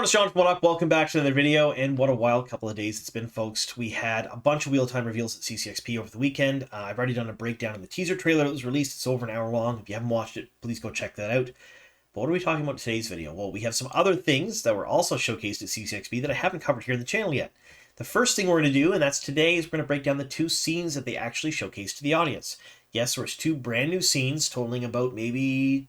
everyone, it's John from What Up. Welcome back to another video, and what a wild couple of days it's been, folks. We had a bunch of wheel-time reveals at CCXP over the weekend. I've already done a breakdown of the teaser trailer that was released. It's over an hour long. If you haven't watched it, please go check that out. But what are we talking about in today's video? Well, we have some other things that were also showcased at CCXP that I haven't covered here in the channel yet. The first thing we're going to do, and that's today, is we're going to break down the two scenes that they actually showcased to the audience. Yes, there was two brand new scenes totaling about maybe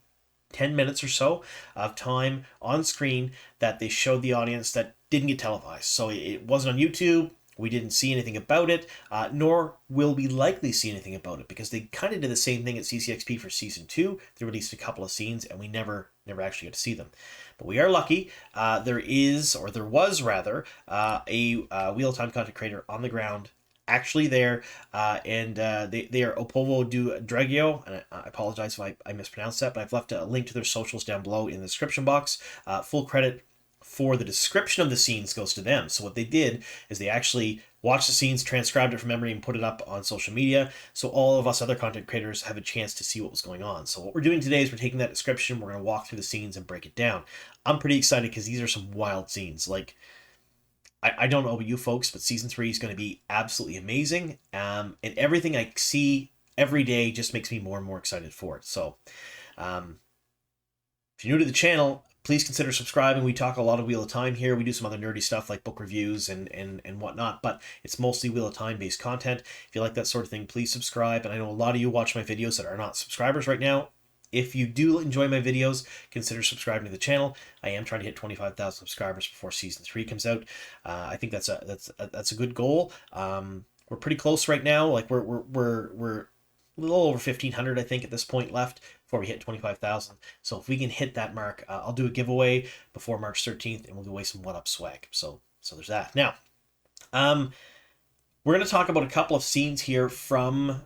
10 minutes or so of time on screen that they showed the audience that didn't get televised. So it wasn't on YouTube. We didn't see anything about it, nor will we likely see anything about it, because they kind of did the same thing at CCXP for Season 2. They released a couple of scenes, and we never actually got to see them. But we are lucky. There was rather, a Wheel-Time content creator on the ground actually there, and they are Opovo do Dragio, and I apologize if I mispronounced that, but I've left a link to their socials down below in the description box. Full credit for the description of the scenes goes to them. So what they did is they actually watched the scenes, transcribed it from memory, and put it up on social media, so all of us other content creators have a chance to see what was going on. So what we're doing today is we're taking that description, we're going to walk through the scenes and break it down. I'm pretty excited because these are some wild scenes. Like, I don't know about you folks, but Season 3 is going to be absolutely amazing. And everything I see every day just makes me more and more excited for it. So if you're new to the channel, please consider subscribing. We talk a lot of Wheel of Time here. We do some other nerdy stuff like book reviews and whatnot, but it's mostly Wheel of Time based content. If you like that sort of thing, please subscribe. And I know a lot of you watch my videos that are not subscribers right now. If you do enjoy my videos, consider subscribing to the channel. I am trying to hit 25,000 subscribers before Season 3 comes out. I think that's a good goal. We're pretty close right now. Like we're a little over 1,500, I think, at this point left before we hit 25,000. So if we can hit that mark, I'll do a giveaway before March 13th, and we'll give away some What Up swag. So there's that. Now, we're going to talk about a couple of scenes here from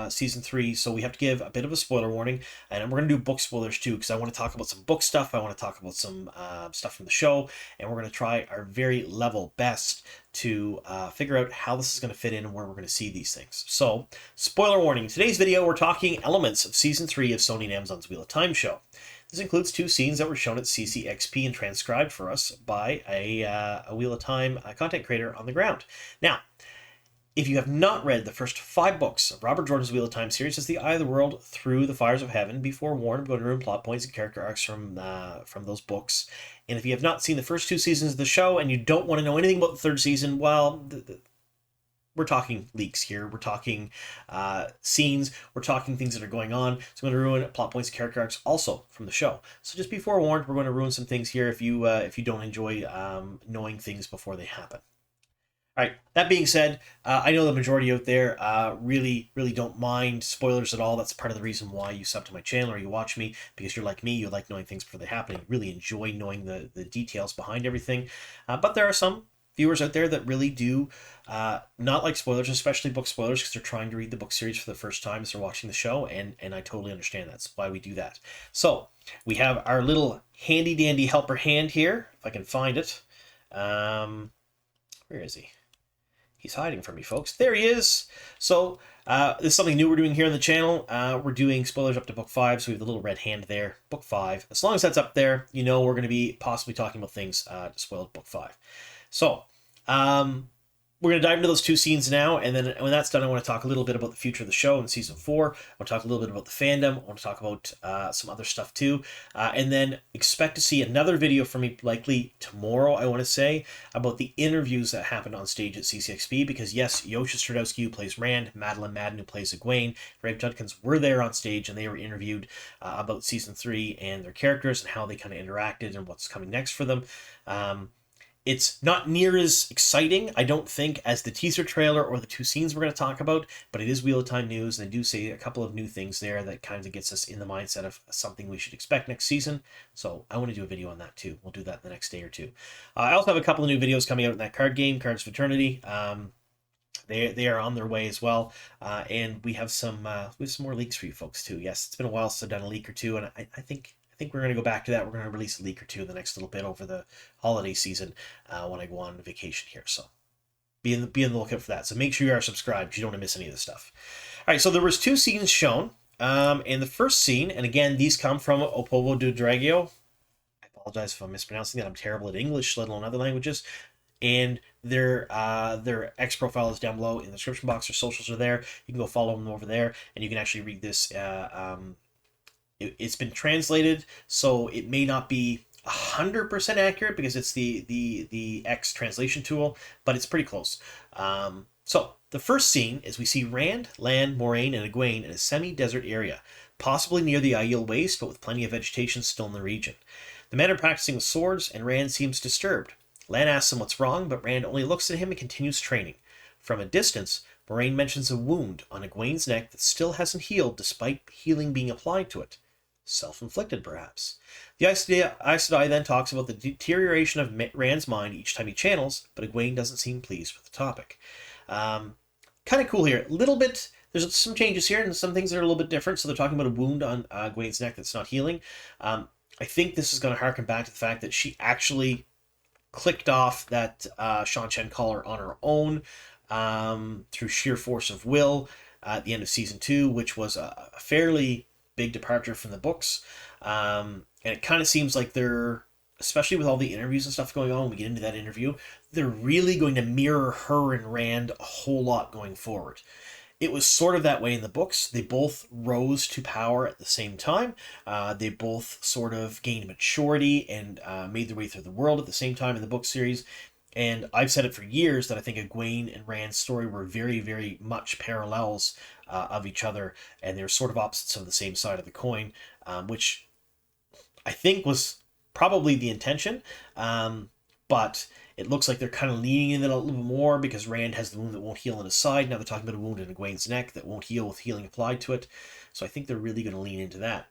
Season 3, so we have to give a bit of a spoiler warning, and we're going to do book spoilers too, because I want to talk about some book stuff, I want to talk about some stuff from the show, and we're going to try our very level best to figure out how this is going to fit in and where we're going to see these things. So, spoiler warning, in today's video we're talking elements of Season 3 of Sony and Amazon's Wheel of Time show. This includes two scenes that were shown at CCXP and transcribed for us by a Wheel of Time content creator on the ground. Now, if you have not read the first 5 books of Robert Jordan's Wheel of Time series, it's The Eye of the World Through the Fires of Heaven, be forewarned, I'm going to ruin plot points and character arcs from those books. And if you have not seen the first 2 seasons of the show and you don't want to know anything about the 3rd season, well, we're talking leaks here. We're talking scenes. We're talking things that are going on. So I'm going to ruin plot points and character arcs also from the show. So just be forewarned, we're going to ruin some things here if you don't enjoy knowing things before they happen. All right, that being said, I know the majority out there really don't mind spoilers at all. That's part of the reason why you sub to my channel or you watch me, because you're like me, you like knowing things before they happen. You really enjoy knowing the details behind everything. But there are some viewers out there that really do not like spoilers, especially book spoilers, because they're trying to read the book series for the first time as they're watching the show, and I totally understand. That's why we do that. So we have our little handy-dandy helper hand here, if I can find it. Where is he? He's hiding from me, folks. There he is. So this is something new we're doing here on the channel. We're doing spoilers up to book 5, so we have the little red hand there, book 5. As long as that's up there, you know we're going to be possibly talking about things spoiled book 5. So we're going to dive into those 2 scenes now, and then when that's done, I want to talk a little bit about the future of the show in Season 4. I want to talk a little bit about the fandom. I want to talk about some other stuff too. And then expect to see another video from me likely tomorrow, I want to say, about the interviews that happened on stage at CCXP, because yes, Yosha Stradowski, who plays Rand, Madeline Madden, who plays Egwene, Rafe Judkins were there on stage, and they were interviewed about Season 3 and their characters and how they kind of interacted and what's coming next for them. It's not near as exciting, I don't think, as the teaser trailer or the 2 scenes we're going to talk about, but it is Wheel of Time news, and they do say a couple of new things there that kind of gets us in the mindset of something we should expect next season. So I want to do a video on that too. We'll do that the next day or 2. I also have a couple of new videos coming out in that card game, Cards of Eternity. They are on their way as well, and we have some more leaks for you folks too. Yes, it's been a while since I've done a leak or 2, and I think we're going to go back to that. We're going to release a leak or 2 in the next little bit over the holiday season when I go on vacation here. So be in the lookout for that. So make sure you are subscribed because you don't want to miss any of this stuff. All right, so there was 2 scenes shown. In the first scene, and again, these come from Opovo do Dragio. apologize if I'm mispronouncing that. I'm terrible at English, let alone other languages. And their X profile is down below in the description box. Their socials are there. You can go follow them over there, and you can actually read this. It's been translated, so it may not be 100% accurate because it's the X translation tool, but it's pretty close. So the first scene is we see Rand, Lan, Moraine, and Egwene in a semi-desert area, possibly near the Aiel Waste, but with plenty of vegetation still in the region. The men are practicing with swords, and Rand seems disturbed. Lan asks him what's wrong, but Rand only looks at him and continues training. From a distance, Moraine mentions a wound on Egwene's neck that still hasn't healed despite healing being applied to it. Self-inflicted, perhaps. The Aes Sedai then talks about the deterioration of Rand's mind each time he channels, but Egwene doesn't seem pleased with the topic. Kind of cool here. A little bit, there's some changes here and some things that are a little bit different. So they're talking about a wound on Egwene's neck that's not healing. I think this is going to harken back to the fact that she actually clicked off that Shan Chen collar on her own through sheer force of will at the end of season 2, which was a fairly big departure from the books. And it kind of seems like they're, especially with all the interviews and stuff going on, when we get into that interview, they're really going to mirror her and Rand a whole lot going forward. It was sort of that way in the books. They both rose to power at the same time. They both sort of gained maturity and made their way through the world at the same time in the book series. And I've said it for years that I think Egwene and Rand's story were very, very much parallels of each other, and they're sort of opposites of the same side of the coin, which I think was probably the intention, but it looks like they're kind of leaning in it a little bit more because Rand has the wound that won't heal in his side. Now they're talking about a wound in Egwene's neck that won't heal with healing applied to it, so I think they're really going to lean into that.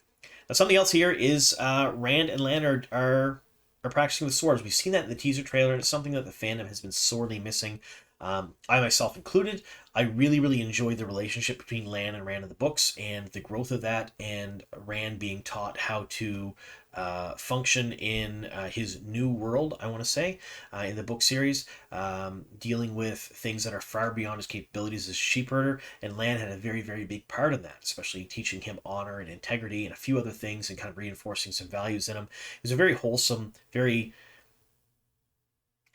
Now something else here is Rand and Lan are practicing with swords. We've seen that in the teaser trailer, and it's something that the fandom has been sorely missing. I myself included. I really, really enjoyed the relationship between Lan and Rand in the books and the growth of that, and Rand being taught how to function in his new world, I want to say, in the book series, dealing with things that are far beyond his capabilities as a sheep herder, and Lan had a very, very big part in that, especially teaching him honor and integrity and a few other things and kind of reinforcing some values in him. It was a very wholesome, very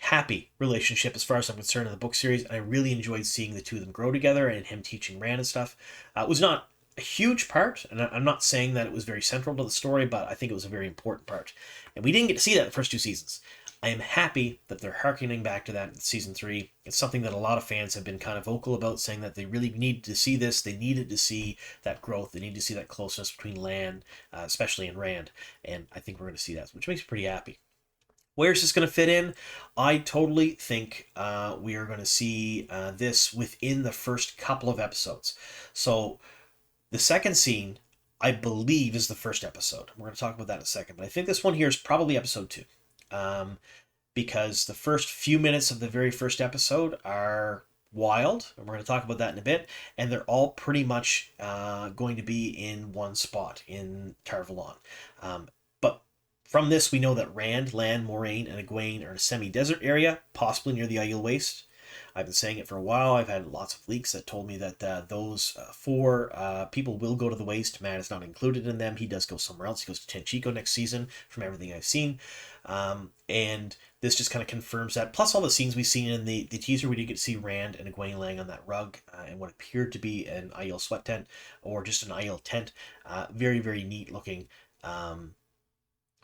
happy relationship as far as I'm concerned in the book series, and I really enjoyed seeing the two of them grow together and him teaching Rand and stuff. It was not a huge part, and I'm not saying that it was very central to the story, but I think it was a very important part. And we didn't get to see that in the first 2 seasons. I am happy that they're harkening back to that in season 3. It's something that a lot of fans have been kind of vocal about, saying that they really needed to see this. They needed to see that growth. They need to see that closeness between Lan, especially in Rand. And I think we're going to see that, which makes me pretty happy. Where's this going to fit in? I totally think we are going to see this within the first couple of episodes. So the second scene, I believe, is the first episode. We're going to talk about that in a second. But I think this one here is probably episode 2. Because the first few minutes of the very first episode are wild. And we're going to talk about that in a bit. And they're all pretty much going to be in one spot in Tar Valon. From this, we know that Rand, Lan, Moraine, and Egwene are in a semi-desert area, possibly near the Aiel Waste. I've been saying it for a while. I've had lots of leaks that told me that those 4 people will go to the Waste. Matt is not included in them. He does go somewhere else. He goes to Tenchico next season, from everything I've seen. And this just kind of confirms that. Plus all the scenes we've seen in the teaser, we did get to see Rand and Egwene laying on that rug in what appeared to be an Aiel sweat tent, or just an Aiel tent. Very, very neat looking.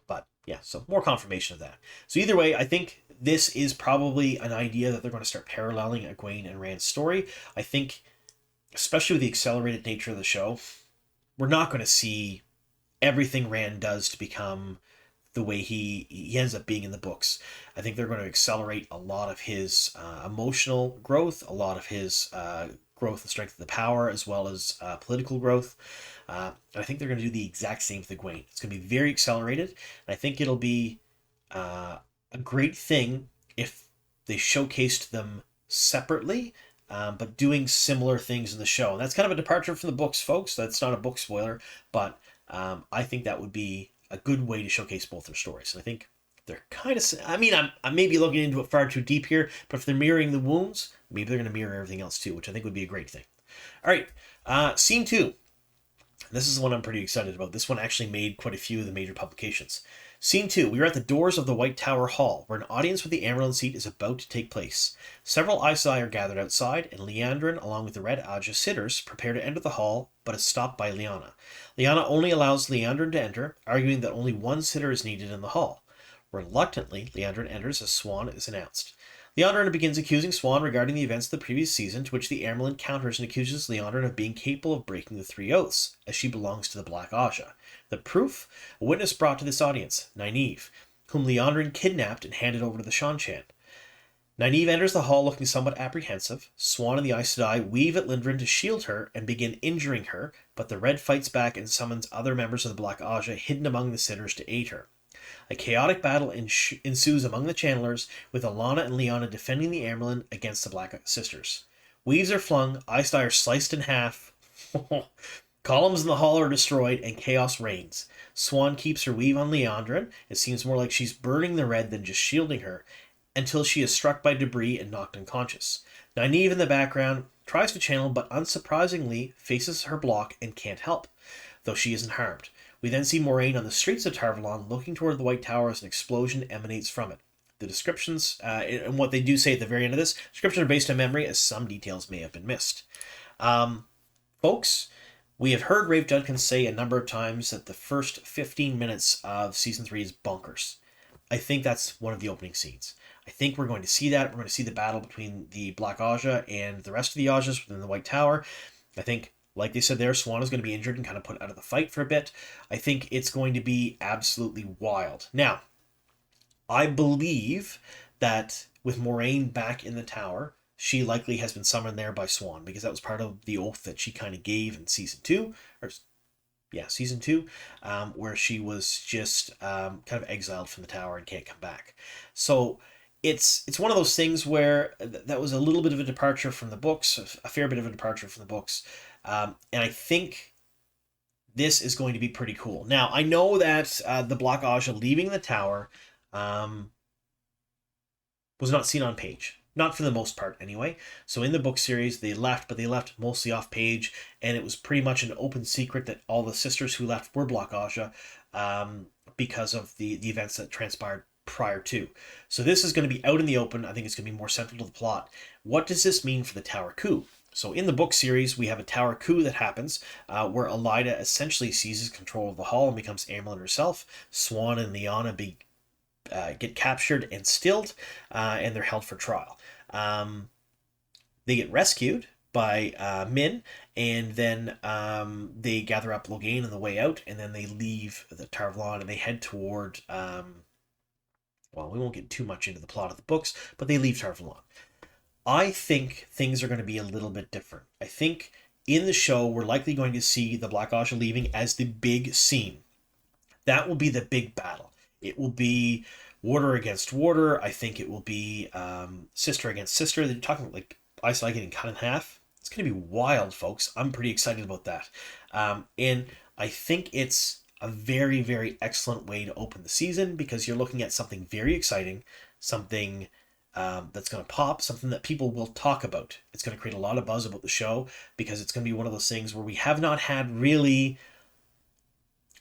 But yeah, so more confirmation of that. So either way, I think this is probably an idea that they're going to start paralleling Egwene and Rand's story. I think, especially with the accelerated nature of the show, we're not going to see everything Rand does to become the way he ends up being in the books. I think they're going to accelerate a lot of his emotional growth, a lot of his growth and strength of the power, as well as political growth. And I think they're going to do the exact same with Egwene. It's going to be very accelerated, and I think it'll be a great thing if they showcased them separately, but doing similar things in the show. And that's kind of a departure from the books, folks. That's not a book spoiler, but I think that would be a good way to showcase both their stories. And I think they're kind of, I mean, I'm maybe looking into it far too deep here, but if they're mirroring the wounds, maybe they're going to mirror everything else too, which I think would be a great thing. All right, scene 2. This is the one I'm pretty excited about. This one actually made quite a few of the major publications. Scene 2. We are at the doors of the White Tower Hall, where an audience with the Amyrlin seat is about to take place. Several Aes Sedai are gathered outside, and Liandrin, along with the Red Aja sitters, prepare to enter the hall, but is stopped by Lyanna. Lyanna only allows Liandrin to enter, arguing that only one sitter is needed in the hall. Reluctantly, Liandrin enters as Siuan is announced. Liandrin begins accusing Siuan regarding the events of the previous season, to which the Amyrlin counters and accuses Liandrin of being capable of breaking the three oaths, as she belongs to the Black Aja. The proof? A witness brought to this audience, Nynaeve, whom Liandrin kidnapped and handed over to the Seanchan. Nynaeve enters the hall looking somewhat apprehensive. Siuan and the Aes Sedai weave at Lindren to shield her and begin injuring her, but the Red fights back and summons other members of the Black Aja hidden among the sitters to aid her. A chaotic battle ensues among the Channelers, with Alana and Lyanna defending the Amyrlin against the Black Sisters. Weaves are flung, Aes Sedai are sliced in half, columns in the hall are destroyed, and chaos reigns. Siuan keeps her weave on Liandrin. It seems more like she's burning the Red than just shielding her, until she is struck by debris and knocked unconscious. Nynaeve in the background tries to channel, but unsurprisingly faces her block and can't help, though she isn't harmed. We then see Moiraine on the streets of Tarvalon looking toward the White Tower as an explosion emanates from it. The descriptions, and what they do say at the very end of this, descriptions are based on memory, as some details may have been missed. Folks, we have heard Rafe Judkins say a number of times that the first 15 minutes of Season 3 is bonkers. I think that's one of the opening scenes. I think we're going to see that. We're going to see the battle between the Black Aja and the rest of the Ajas within the White Tower. I think, like they said there, Siuan is going to be injured and kind of put out of the fight for a bit. I think it's going to be absolutely wild. Now, I believe that with Moiraine back in the tower, she likely has been summoned there by Siuan, because that was part of the oath that she kind of gave in Season 2, Season 2, where she was just kind of exiled from the tower and can't come back. So it's one of those things where that was a little bit of a departure from the books, a fair bit of a departure from the books. And I think this is going to be pretty cool. Now, I know that the Black Aja leaving the tower was not seen on page. Not for the most part, anyway. So in the book series, they left, but they left mostly off page, and it was pretty much an open secret that all the sisters who left were Black Aja, because of the events that transpired prior to. So this is going to be out in the open. I think it's going to be more central to the plot. What does this mean for the Tower coup? So in the book series, we have a Tower coup that happens, where Elaida essentially seizes control of the hall and becomes Amyrlin herself. Siuan and Lyanna get captured and stilled, and they're held for trial. They get rescued by Min, and then they gather up Logain on the way out, and then they leave the Tarvalon and they head toward, well, we won't get too much into the plot of the books, but they leave Tarvalon. I think things are going to be a little bit different. I think in the show, we're likely going to see the Black Aja leaving as the big scene. That will be the big battle. It will be warder against warder. I think it will be sister against sister. They're talking like Aes Sedai getting cut in half. It's going to be wild, folks. I'm pretty excited about that. And I think it's a very, very excellent way to open the season, because you're looking at something very exciting, something that's going to pop, something that people will talk about. It's going to create a lot of buzz about the show, because it's going to be one of those things where we have not had really...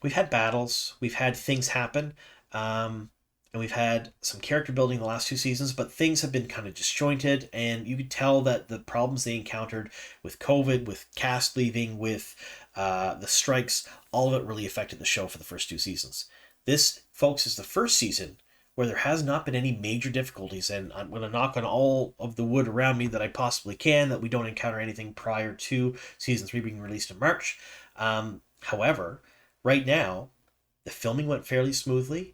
We've had battles, we've had things happen, and we've had some character building in the last 2 seasons, but things have been kind of disjointed, and you could tell that the problems they encountered with COVID, with cast leaving, with the strikes, all of it really affected the show for the first 2 seasons. This, folks, is the first season where there has not been any major difficulties, and I'm going to knock on all of the wood around me that I possibly can, that we don't encounter anything prior to Season 3 being released in March. However, right now, the filming went fairly smoothly.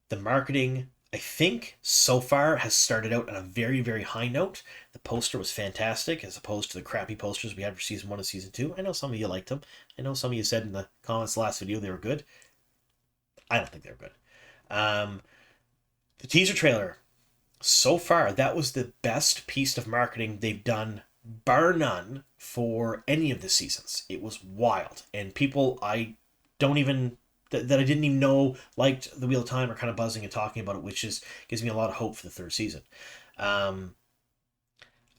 The marketing, I think, so far has started out on a very, very high note. The poster was fantastic, as opposed to the crappy posters we had for Season 1 and Season 2. I know some of you liked them. I know some of you said in the comments last video they were good. I don't think they were good. The teaser trailer, so far, that was the best piece of marketing they've done, bar none, for any of the seasons. It was wild. And people I didn't even know liked the Wheel of Time are kind of buzzing and talking about it, which gives me a lot of hope for the 3rd season. I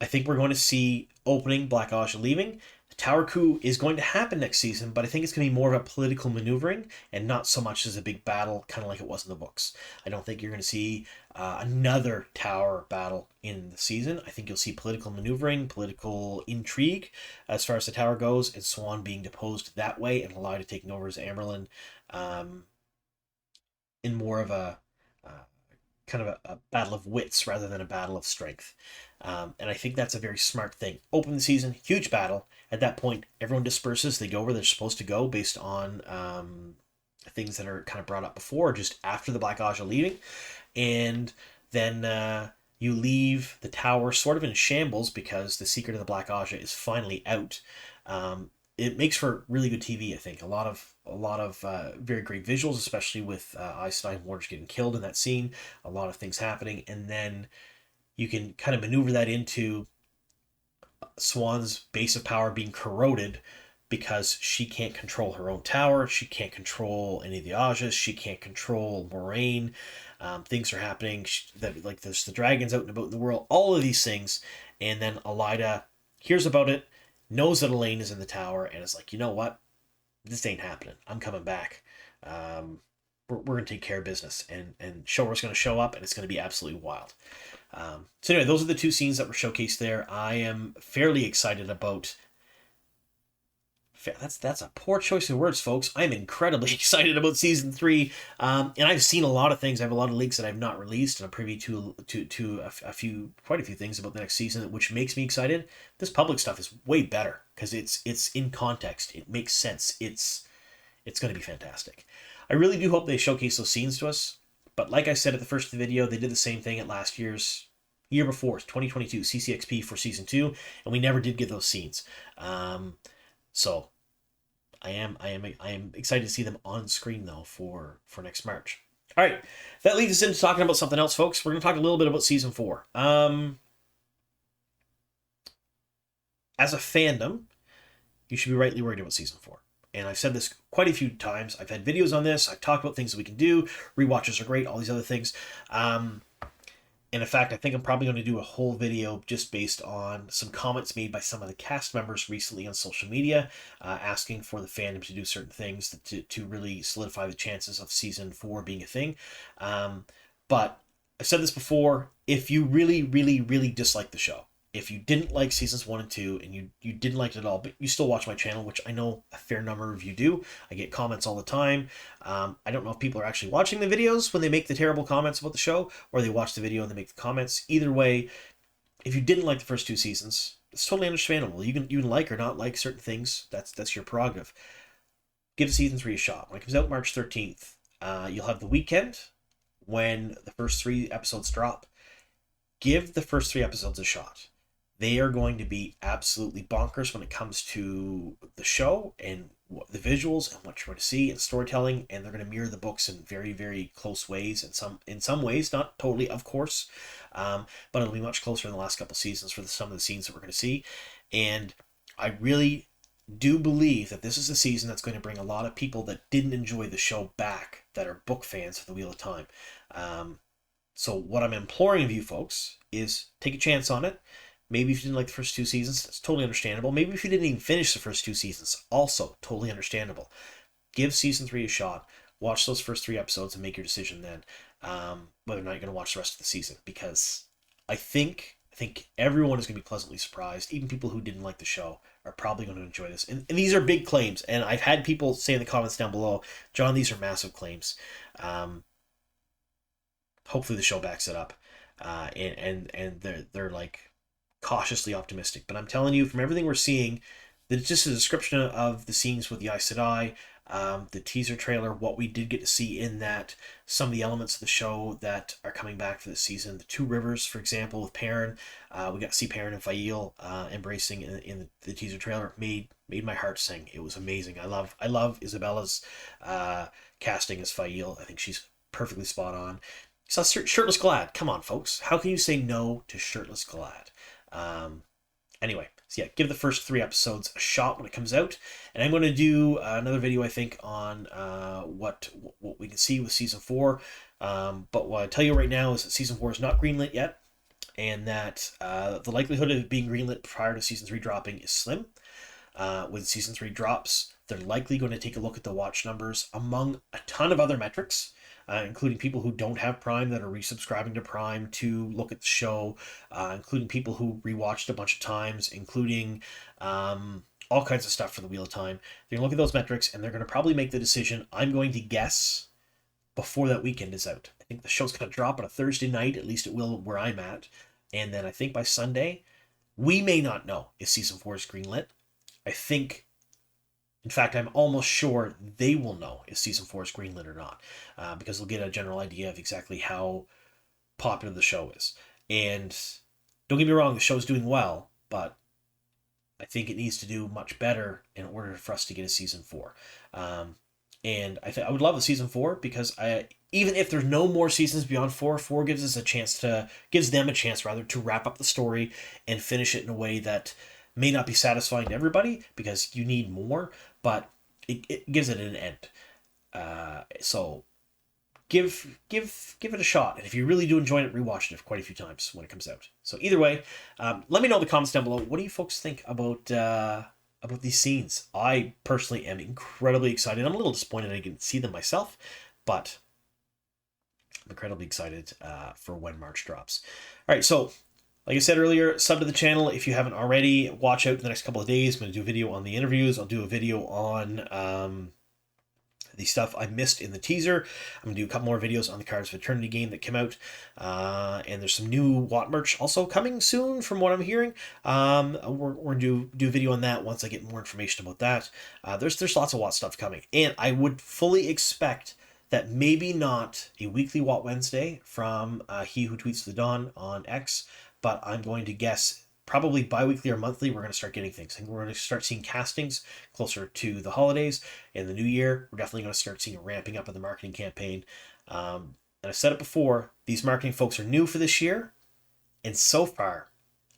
think we're going to see opening Black Aja leaving. The Tower coup is going to happen next season, but I think it's going to be more of a political maneuvering and not so much as a big battle, kind of like it was in the books. I don't think you're going to see another tower battle in the season. I think you'll see political maneuvering, political intrigue as far as the tower goes, and Swan being deposed that way and Elaida taking over as Amberlin in more of a uh, kind of a battle of wits rather than a battle of strength. And I think that's a very smart thing. Open the season, huge battle. At that point, everyone disperses. They go where they're supposed to go based on things that are kind of brought up before, just after the Black Aja leaving. And then you leave the tower sort of in shambles because the secret of the Black Aja is finally out. It makes for really good TV, I think. A lot of very great visuals, especially with Einstein Warders getting killed in that scene. A lot of things happening, and then you can kind of maneuver that into Swan's base of power being corroded because she can't control her own tower. She can't control any of the Ajas. She can't control Moraine. Things are happening that like there's the dragons out and about in the world. All of these things, and then Elaida hears about it, knows that Elaine is in the tower, and is like, you know what? This ain't happening. I'm coming back. We're going to take care of business. And Shora's going to show up, and it's going to be absolutely wild. So anyway, those are the two scenes that were showcased there. I am fairly excited about... That's a poor choice of words, folks. I'm incredibly excited about season 3, and I've seen a lot of things. I have a lot of leaks that I've not released, and I'm privy to quite a few things about the next season, which makes me excited. This public stuff is way better because it's in context. It makes sense. It's going to be fantastic. I really do hope they showcase those scenes to us. But like I said at the first of the video, they did the same thing at year before, 2022 CCXP for season 2, and we never did get those scenes. So I am excited to see them on screen though for next March. All right, that leads us into talking about something else, folks. We're going to talk a little bit about season 4. As a fandom, you should be rightly worried about season 4. And I've said this quite a few times. I've had videos on this. I've talked about things that we can do. Rewatches are great. All these other things. And in fact, I think I'm probably going to do a whole video just based on some comments made by some of the cast members recently on social media, asking for the fandom to do certain things to really solidify the chances of season 4 being a thing. But I've said this before. If you really, really, really dislike the show, if you didn't like seasons 1 and 2 and you didn't like it at all, but you still watch my channel, which I know a fair number of you do. I get comments all the time. I don't know if people are actually watching the videos when they make the terrible comments about the show, or they watch the video and they make the comments. Either way, if you didn't like the first 2 seasons, it's totally understandable. You can like or not like certain things. That's your prerogative. Give season 3 a shot. When it comes out March 13th, you'll have the weekend when the first 3 episodes drop. Give the first 3 episodes a shot. They are going to be absolutely bonkers when it comes to the show and the visuals and what you're going to see and storytelling, and they're going to mirror the books in very, very close ways. In some ways, not totally, of course, but it'll be much closer in the last couple seasons for some of the scenes that we're going to see. And I really do believe that this is a season that's going to bring a lot of people that didn't enjoy the show back, that are book fans of the Wheel of Time. So what I'm imploring of you folks is take a chance on it. Maybe if you didn't like the first 2 seasons, that's totally understandable. Maybe if you didn't even finish the first 2 seasons, also totally understandable. Give season 3 a shot. Watch those first 3 episodes and make your decision then whether or not you're going to watch the rest of the season. Because I think everyone is going to be pleasantly surprised. Even people who didn't like the show are probably going to enjoy this. And these are big claims. And I've had people say in the comments down below, John, these are massive claims. Hopefully the show backs it up. And they're like cautiously optimistic, but I'm telling you, from everything we're seeing, that it's just a description of the scenes with the Aes Sedai, the teaser trailer, what we did get to see in that, some of the elements of the show that are coming back for this season. The 2 rivers, for example, with Perrin, we got to see Perrin and Fael embracing in the teaser trailer. Made my heart sing. It was amazing. I love Isabella's casting as Fael. I think she's perfectly spot on. So Shirtless Glad. Come on, folks. How can you say no to Shirtless Glad? Anyway, so yeah, give the first 3 episodes a shot when it comes out, and I'm going to do another video, I think, on what we can see with season 4. But what I tell you right now is that season 4 is not greenlit yet, and that the likelihood of it being greenlit prior to season 3 dropping is slim. when season 3 drops. They're likely going to take a look at the watch numbers among a ton of other metrics, including people who don't have Prime that are resubscribing to Prime to look at the show, including people who rewatched a bunch of times, including all kinds of stuff for the Wheel of Time. They're going to look at those metrics, and they're going to probably make the decision, I'm going to guess, before that weekend is out. I think the show's going to drop on a Thursday night, at least it will where I'm at. And then I think by Sunday, we may not know if season 4 is greenlit. I think, in fact, I'm almost sure they will know if season 4 is greenlit or not, because they'll get a general idea of exactly how popular the show is. And don't get me wrong, the show's doing well, but I think it needs to do much better in order for us to get a season 4. And I would love a season 4, because even if there's no more seasons beyond 4, 4 gives them a chance to wrap up the story and finish it in a way that may not be satisfying to everybody, because you need more, but it gives it an end. So give it a shot, and if you really do enjoy it, rewatch it quite a few times when it comes out. So either way, let me know in the comments down below, what do you folks think about these scenes? I personally am incredibly excited. I'm a little disappointed I didn't see them myself, but I'm incredibly excited for when March drops. All right, so like I said earlier, sub to the channel if you haven't already. Watch out in the next couple of days. I'm going to do a video on the interviews. I'll do a video on the stuff I missed in the teaser. I'm going to do a couple more videos on the Cards of Eternity game that came out. And there's some new Watt merch also coming soon from what I'm hearing. We're going to do a video on that once I get more information about that. There's lots of Watt stuff coming. And I would fully expect that maybe not a weekly Watt Wednesday from He Who Tweets the Dawn on X, but I'm going to guess probably bi-weekly or monthly we're going to start getting things. I think we're going to start seeing castings closer to the holidays. In the new year, we're definitely going to start seeing a ramping up of the marketing campaign. And I've said it before, these marketing folks are new for this year, and so far,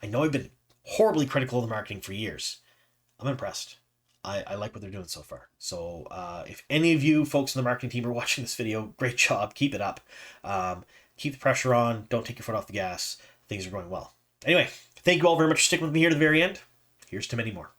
I know I've been horribly critical of the marketing for years. I'm impressed. I like what they're doing so far. So if any of you folks in the marketing team are watching this video, great job. Keep it up. Keep the pressure on. Don't take your foot off the gas. Things are going well. Anyway, thank you all very much for sticking with me here to the very end. Here's to many more.